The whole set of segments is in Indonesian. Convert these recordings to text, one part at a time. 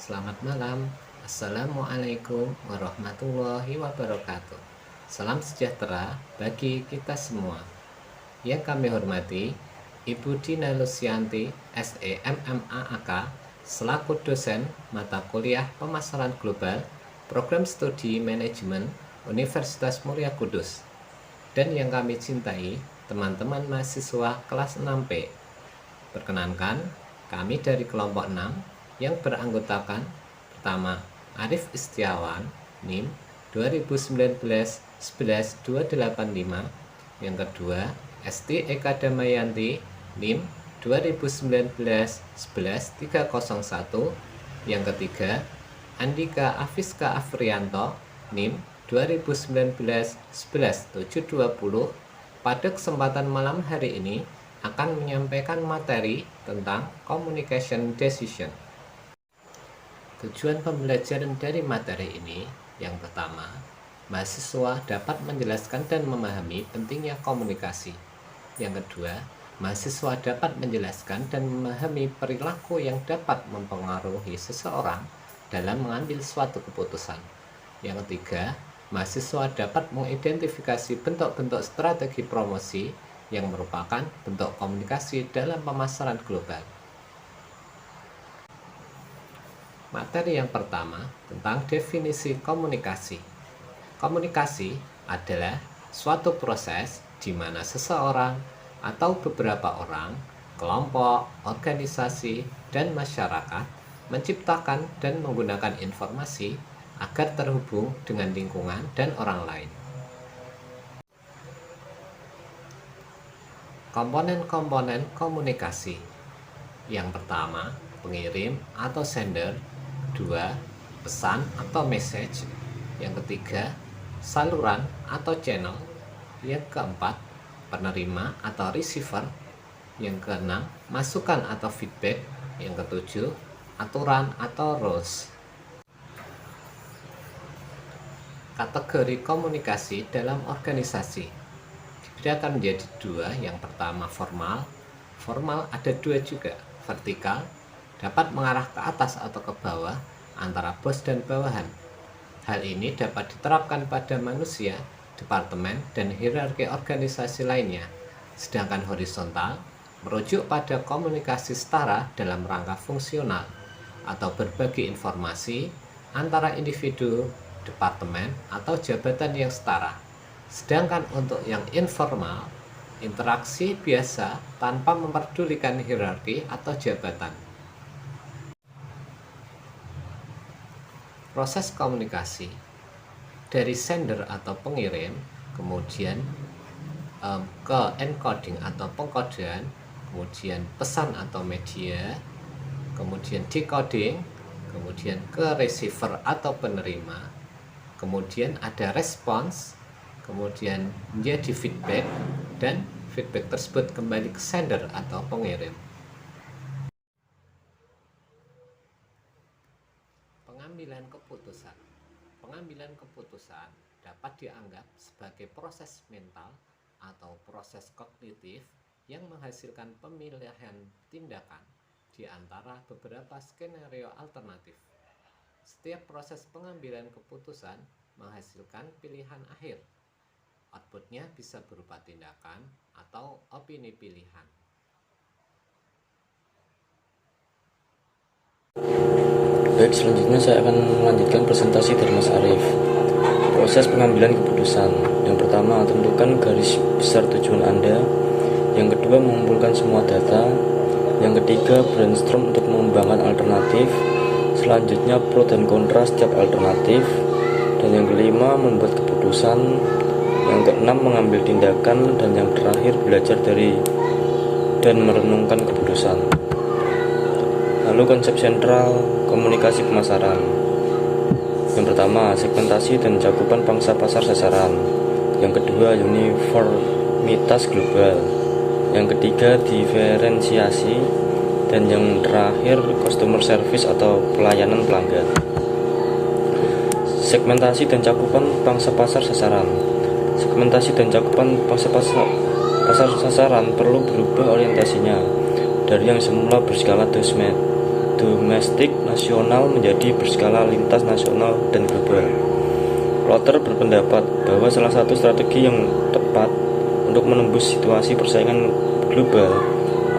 Selamat malam. Assalamualaikum warahmatullahi wabarakatuh. Salam sejahtera bagi kita semua. Yang kami hormati Ibu Dina Lusianti, SEMMAAK, selaku dosen mata kuliah pemasaran global Program Studi Manajemen Universitas Mulia Kudus. Dan yang kami cintai, teman-teman mahasiswa kelas 6P. Perkenankan, kami dari kelompok 6 yang beranggotakan pertama Arif Istiawan NIM 2019-11285, yang kedua Esti Eka Damayanti NIM 2019-11301, yang ketiga Andika Afiska Afrianto NIM 2019-11720. Pada kesempatan malam hari ini akan menyampaikan materi tentang communication decision. Tujuan pembelajaran dari materi ini, yang pertama, mahasiswa dapat menjelaskan dan memahami pentingnya komunikasi. Yang kedua, mahasiswa dapat menjelaskan dan memahami perilaku yang dapat mempengaruhi seseorang dalam mengambil suatu keputusan. Yang ketiga, mahasiswa dapat mengidentifikasi bentuk-bentuk strategi promosi yang merupakan bentuk komunikasi dalam pemasaran global. Materi yang pertama tentang definisi komunikasi. Komunikasi adalah suatu proses di mana seseorang atau beberapa orang, kelompok, organisasi, dan masyarakat menciptakan dan menggunakan informasi agar terhubung dengan lingkungan dan orang lain. Komponen-komponen komunikasi. Yang pertama, pengirim atau sender. Dua, pesan atau message. Yang ketiga, saluran atau channel. Yang keempat, penerima atau receiver. Yang keenam, masukan atau feedback. Yang ketujuh, aturan atau rules. Kategori komunikasi dalam organisasi dibedakan menjadi dua. Yang pertama, formal. Formal ada dua juga, vertikal, dapat mengarah ke atas atau ke bawah antara bos dan bawahan. Hal ini dapat diterapkan pada manusia, departemen, dan hierarki organisasi lainnya. Sedangkan horizontal merujuk pada komunikasi setara dalam rangka fungsional atau berbagi informasi antara individu, departemen, atau jabatan yang setara. Sedangkan untuk yang informal, interaksi biasa tanpa memperdulikan hierarki atau jabatan. Proses komunikasi dari sender atau pengirim, kemudian ke encoding atau pengkodean, kemudian pesan atau media, kemudian decoding, kemudian ke receiver atau penerima, kemudian ada respons, kemudian menjadi feedback, dan feedback tersebut kembali ke sender atau pengirim. Pengambilan keputusan. Pengambilan keputusan dapat dianggap sebagai proses mental atau proses kognitif yang menghasilkan pemilihan tindakan di antara beberapa skenario alternatif. Setiap proses pengambilan keputusan menghasilkan pilihan akhir. Outputnya bisa berupa tindakan atau opini pilihan. Baik, selanjutnya saya akan melanjutkan presentasi dari Mas Arif. Proses pengambilan keputusan. Yang pertama, tentukan garis besar tujuan Anda. Yang kedua, mengumpulkan semua data. Yang ketiga, brainstorm untuk mengembangkan alternatif. Selanjutnya, pro dan kontra setiap alternatif. Dan yang kelima, membuat keputusan. Yang keenam, mengambil tindakan. Dan yang terakhir, belajar dari dan merenungkan keputusan. Lalu konsep sentral komunikasi pemasaran. Yang pertama, segmentasi dan cakupan pangsa pasar sasaran. Yang kedua, uniformitas global. Yang ketiga, diferensiasi. Dan yang terakhir, customer service atau pelayanan pelanggan. Segmentasi dan cakupan pangsa pasar sasaran. Segmentasi dan cakupan pangsa pasar sasaran perlu berubah orientasinya dari yang semula berskala dosmet domestik nasional menjadi berskala lintas nasional dan global. Plotter berpendapat bahwa salah satu strategi yang tepat untuk menembus situasi persaingan global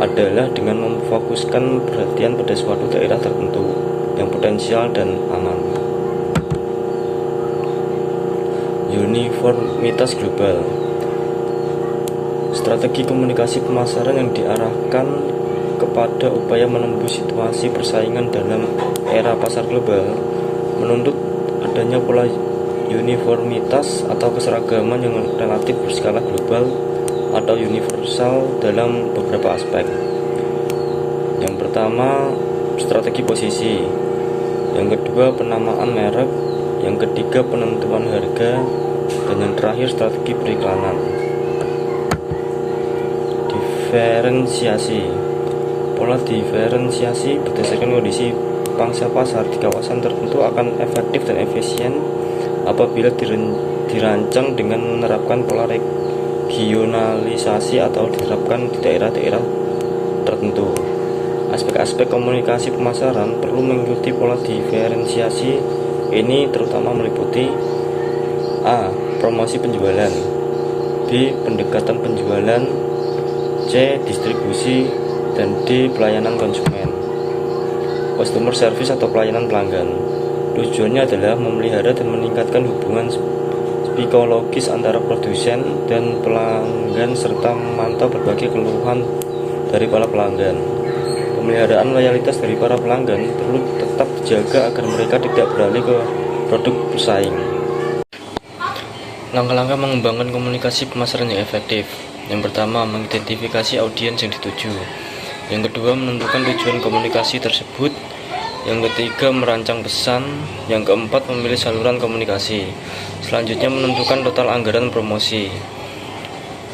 adalah dengan memfokuskan perhatian pada suatu daerah tertentu yang potensial dan aman. Uniformitas global. Strategi komunikasi pemasaran yang diarahkan kepada upaya menembus situasi persaingan dalam era pasar global menuntut adanya pola uniformitas atau keseragaman yang relatif berskala global atau universal dalam beberapa aspek. Yang pertama, strategi posisi. Yang kedua, penamaan merek. Yang ketiga, penentuan harga. Dan yang terakhir, strategi periklanan. Diferensiasi. Pola diferensiasi berdasarkan kondisi pangsa pasar di kawasan tertentu akan efektif dan efisien apabila dirancang dengan menerapkan pola regionalisasi atau diterapkan di daerah-daerah tertentu. Aspek-aspek komunikasi pemasaran perlu mengikuti pola diferensiasi ini, terutama meliputi A. Promosi penjualan, B. Pendekatan penjualan, C. Distribusi, dan D. Pelayanan konsumen. Customer service atau pelayanan pelanggan. Tujuannya adalah memelihara dan meningkatkan hubungan psikologis antara produsen dan pelanggan serta memantau berbagai keluhan dari para pelanggan. Pemeliharaan loyalitas dari para pelanggan perlu tetap dijaga agar mereka tidak beralih ke produk pesaing. Langkah-langkah mengembangkan komunikasi pemasaran yang efektif. Yang pertama, mengidentifikasi audiens yang dituju. Yang kedua, menentukan tujuan komunikasi tersebut. Yang ketiga, merancang pesan. Yang keempat, memilih saluran komunikasi. Selanjutnya, menentukan total anggaran promosi.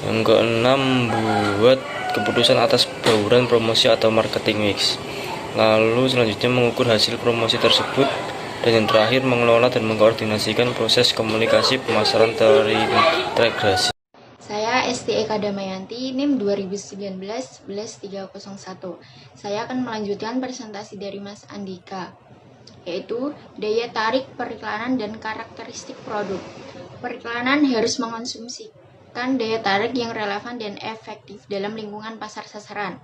Yang keenam, membuat keputusan atas bauran promosi atau marketing mix. Lalu selanjutnya, mengukur hasil promosi tersebut. Dan yang terakhir, mengelola dan mengkoordinasikan proses komunikasi pemasaran terintegrasi. Saya Esti Eka Damayanti, NIM 2019-11301. Saya akan melanjutkan presentasi dari Mas Andika, yaitu daya tarik periklanan dan karakteristik produk. Periklanan harus mengonsumsikan daya tarik yang relevan dan efektif dalam lingkungan pasar sasaran.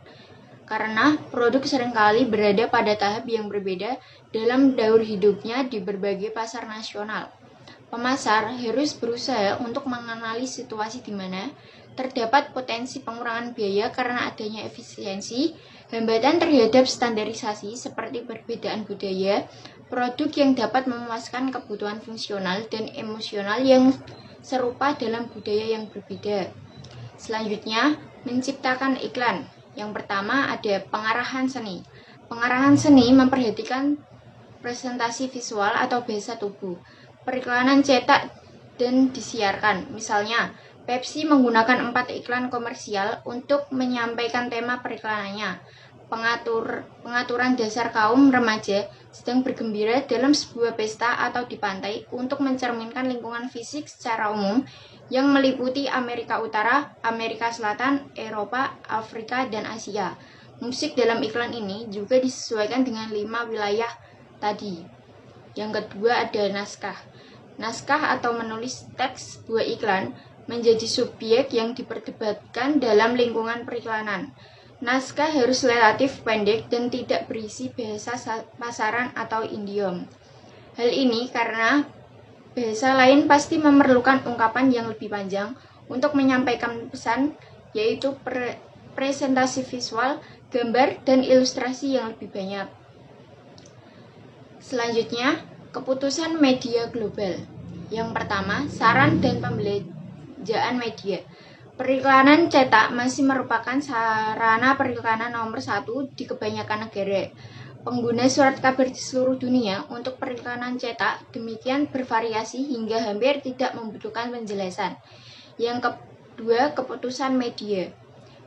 Karena produk seringkali berada pada tahap yang berbeda dalam daur hidupnya di berbagai pasar nasional. Pemasar harus berusaha untuk mengenali situasi di mana terdapat potensi pengurangan biaya karena adanya efisiensi, hambatan terhadap standarisasi seperti perbedaan budaya, produk yang dapat memuaskan kebutuhan fungsional dan emosional yang serupa dalam budaya yang berbeda. Selanjutnya, menciptakan iklan. Yang pertama ada pengarahan seni. Pengarahan seni memperhatikan presentasi visual atau bahasa tubuh. Periklanan cetak dan disiarkan. Misalnya, Pepsi menggunakan 4 iklan komersial untuk menyampaikan tema periklanannya. Pengaturan dasar kaum remaja sedang bergembira dalam sebuah pesta atau di pantai untuk mencerminkan lingkungan fisik secara umum yang meliputi Amerika Utara, Amerika Selatan, Eropa, Afrika, dan Asia. Musik dalam iklan ini juga disesuaikan dengan 5 wilayah tadi. Yang kedua ada naskah. Naskah atau menulis teks sebuah iklan menjadi subjek yang diperdebatkan dalam lingkungan periklanan. Naskah harus relatif pendek dan tidak berisi bahasa pasaran atau idiom. Hal ini karena bahasa lain pasti memerlukan ungkapan yang lebih panjang untuk menyampaikan pesan, yaitu presentasi visual, gambar, dan ilustrasi yang lebih banyak. Selanjutnya, keputusan media global. Yang pertama, saran dan pembelanjaan media. Periklanan cetak masih merupakan sarana periklanan nomor 1 di kebanyakan negara. Pengguna surat kabar di seluruh dunia untuk periklanan cetak demikian bervariasi hingga hampir tidak membutuhkan penjelasan. Yang kedua, keputusan media.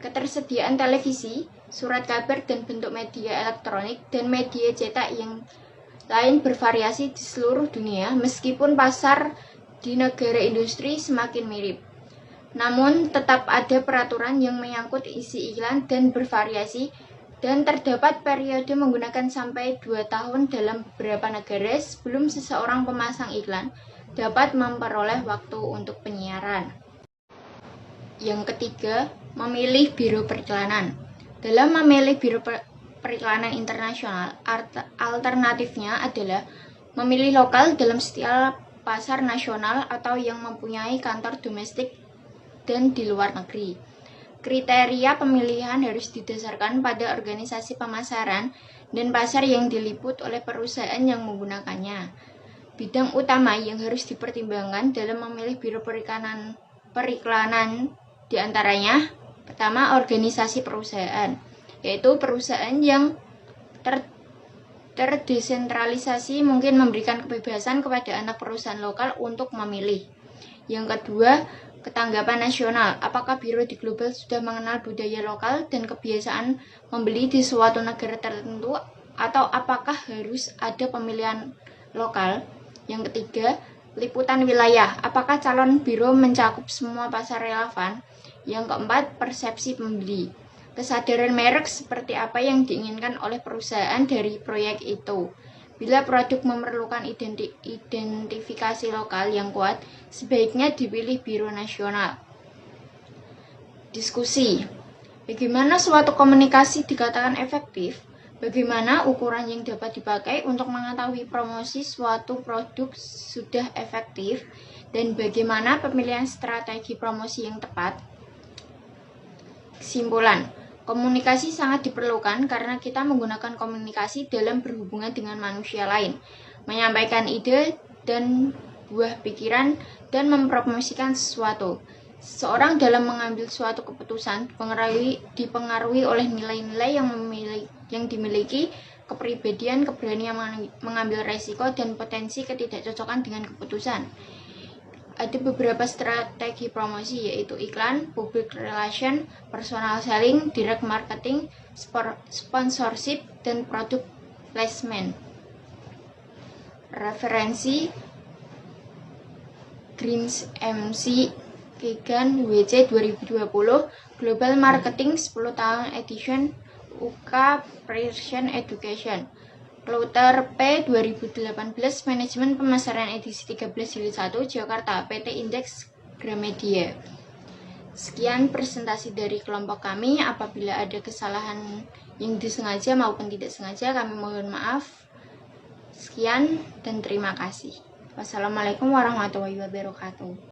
Ketersediaan televisi, surat kabar dan bentuk media elektronik dan media cetak yang lain bervariasi di seluruh dunia meskipun pasar di negara industri semakin mirip. Namun tetap ada peraturan yang menyangkut isi iklan dan bervariasi Dan terdapat periode menggunakan sampai 2 tahun dalam beberapa negara sebelum seseorang pemasang iklan dapat memperoleh waktu untuk penyiaran. Yang ketiga, memilih biro periklanan. Dalam memilih biro periklanan internasional, alternatifnya adalah memilih lokal dalam setiap pasar nasional atau yang mempunyai kantor domestik dan di luar negeri. Kriteria pemilihan harus didasarkan pada organisasi pemasaran dan pasar yang diliput oleh perusahaan yang menggunakannya. Bidang utama yang harus dipertimbangkan dalam memilih biro periklanan diantaranya, pertama, organisasi perusahaan, yaitu perusahaan yang terdesentralisasi mungkin memberikan kebebasan kepada anak perusahaan lokal untuk memilih. Yang kedua, ketanggapan nasional. Apakah biro di global sudah mengenal budaya lokal dan kebiasaan membeli di suatu negara tertentu, atau apakah harus ada pemilihan lokal? Yang ketiga, liputan wilayah. Apakah calon biro mencakup semua pasar relevan? Yang keempat, persepsi pembeli. Kesadaran merek seperti apa yang diinginkan oleh perusahaan dari proyek itu. Bila produk memerlukan identifikasi lokal yang kuat, sebaiknya dipilih biro nasional. Diskusi. Bagaimana suatu komunikasi dikatakan efektif? Bagaimana ukuran yang dapat dipakai untuk mengetahui promosi suatu produk sudah efektif? Dan bagaimana pemilihan strategi promosi yang tepat? Kesimpulan, komunikasi sangat diperlukan karena kita menggunakan komunikasi dalam berhubungan dengan manusia lain, menyampaikan ide dan buah pikiran, dan mempromosikan sesuatu. Seseorang dalam mengambil suatu keputusan dipengaruhi oleh nilai-nilai yang dimiliki, kepribadian, keberanian mengambil resiko, dan potensi ketidakcocokan dengan keputusan. Ada beberapa strategi promosi, yaitu iklan, public relation, personal selling, direct marketing, sponsorship, dan product placement. Referensi Greens MC Keegan WC 2020, Global Marketing 10 tahun Edition, UK Precision Education. Clouther P 2018, Manajemen Pemasaran edisi 13 jilid 1, Jakarta, PT Indeks Gramedia. Sekian presentasi dari kelompok kami. Apabila ada kesalahan yang disengaja maupun tidak sengaja, kami mohon maaf. Sekian dan terima kasih. Wassalamualaikum warahmatullahi wabarakatuh.